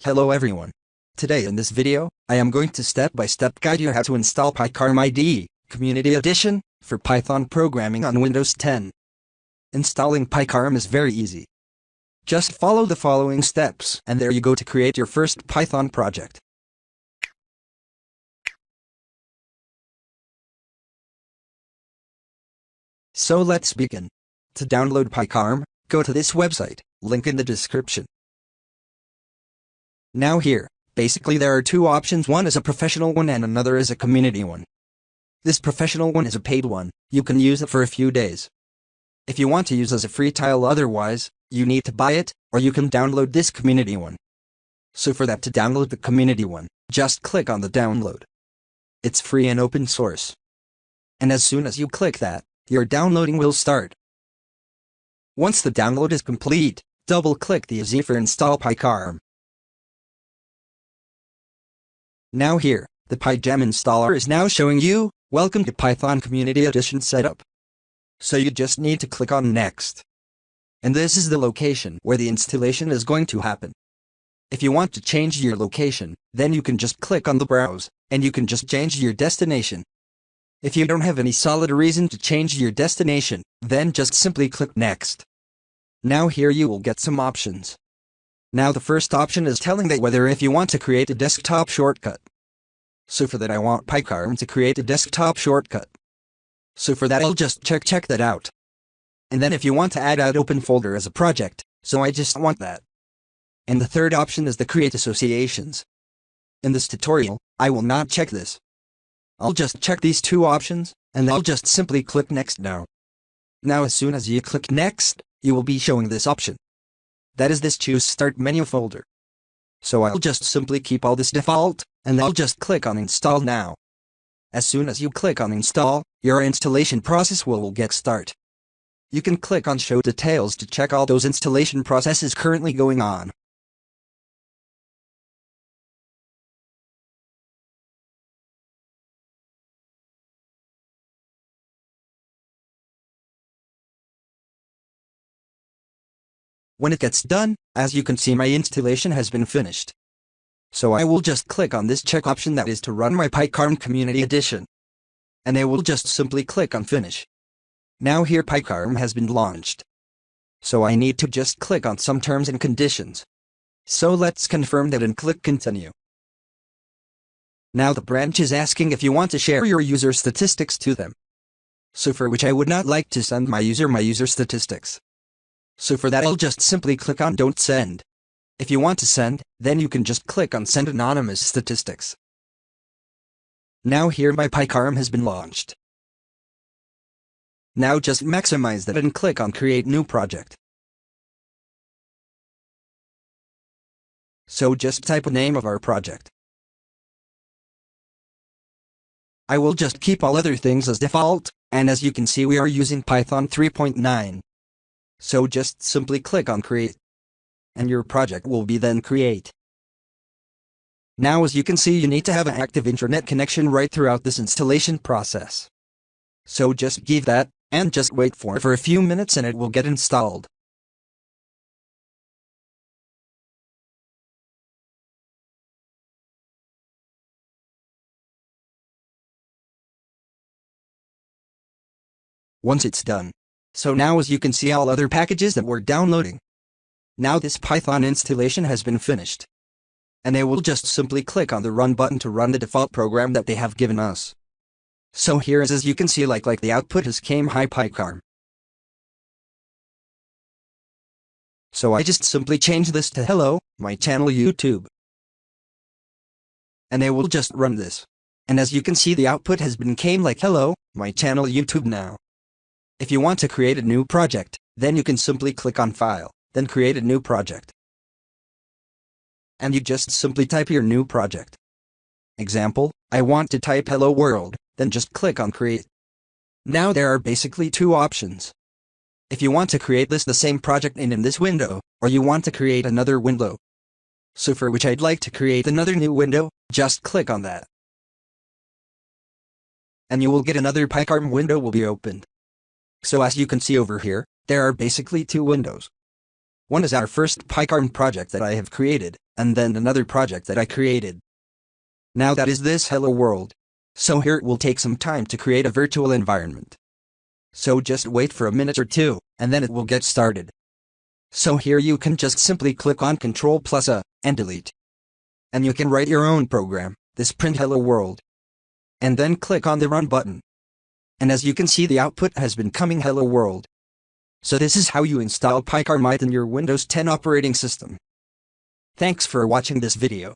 Hello everyone. Today in this video, I am going to step-by-step guide you how to install PyCharm IDE, Community Edition, for Python programming on Windows 10. Installing PyCharm is very easy. Just follow the following steps and there you go to create your first Python project. So let's begin. To download PyCharm, go to this website, link in the description. Now here, basically there are two options, one is a professional one and another is a community one. This professional one is a paid one, you can use it for a few days. If you want to use as a free trial otherwise, you need to buy it, or you can download this community one. So for that, to download the community one, just click on the download. It's free and open source. And as soon as you click that, your downloading will start. Once the download is complete, double-click the IDE for install PyCharm. Now here, the PyCharm installer is now showing you, welcome to Python Community Edition setup. So you just need to click on next. And this is the location where the installation is going to happen. If you want to change your location, then you can just click on the browse, and you can just change your destination. If you don't have any solid reason to change your destination, then just simply click next. Now here you will get some options. Now the first option is telling that whether if you want to create a desktop shortcut. So for that I want PyCharm to create a desktop shortcut. So for that I'll just check that out. And then if you want to add open folder as a project, so I just want that. And the third option is the create associations. In this tutorial, I will not check this. I'll just check these two options, and I'll just simply click next now. Now as soon as you click next, you will be showing this option. That is this choose start menu folder. So I'll just simply keep all this default, and I'll just click on install now. As soon as you click on install, your installation process will get start. You can click on show details to check all those installation processes currently going on. When it gets done, as you can see my installation has been finished. So I will just click on this check option that is to run my PyCharm Community Edition. And I will just simply click on finish. Now here PyCharm has been launched. So I need to just click on some terms and conditions. So let's confirm that and click continue. Now the branch is asking if you want to share your user statistics to them. So for which I would not like to send my user statistics. So for that I'll just simply click on don't send. If you want to send, then you can just click on send anonymous statistics. Now here my PyCharm has been launched. Now just maximize that and click on create new project. So just type a name of our project. I will just keep all other things as default, and as you can see we are using Python 3.9. So just simply click on create. And your project will be then create. Now as you can see you need to have an active internet connection right throughout this installation process. So just give that, and just wait for a few minutes and it will get installed. Once it's done. So now as you can see all other packages that we're downloading. Now this Python installation has been finished. And I will just simply click on the run button to run the default program that they have given us. So here is as you can see like the output has came hi PyCharm. So I just simply change this to hello, my channel YouTube. And I will just run this. And as you can see the output has been came like hello, my channel YouTube now. If you want to create a new project, then you can simply click on File, then create a new project. And you just simply type your new project. Example, I want to type Hello World, then just click on Create. Now there are basically two options. If you want to create the same project in this window, or you want to create another window. So for which I'd like to create another new window, just click on that. And you will get another PyCharm window will be opened. So as you can see over here, there are basically two windows. One is our first PyCharm project that I have created, and then another project that I created. Now that is this hello world. So here it will take some time to create a virtual environment. So just wait for a minute or two, and then it will get started. So here you can just simply click on Ctrl+A, and delete. And you can write your own program, this print hello world. And then click on the run button. And as you can see, the output has been coming hello world. So this is how you install PyCharm in your Windows 10 operating system. Thanks for watching this video.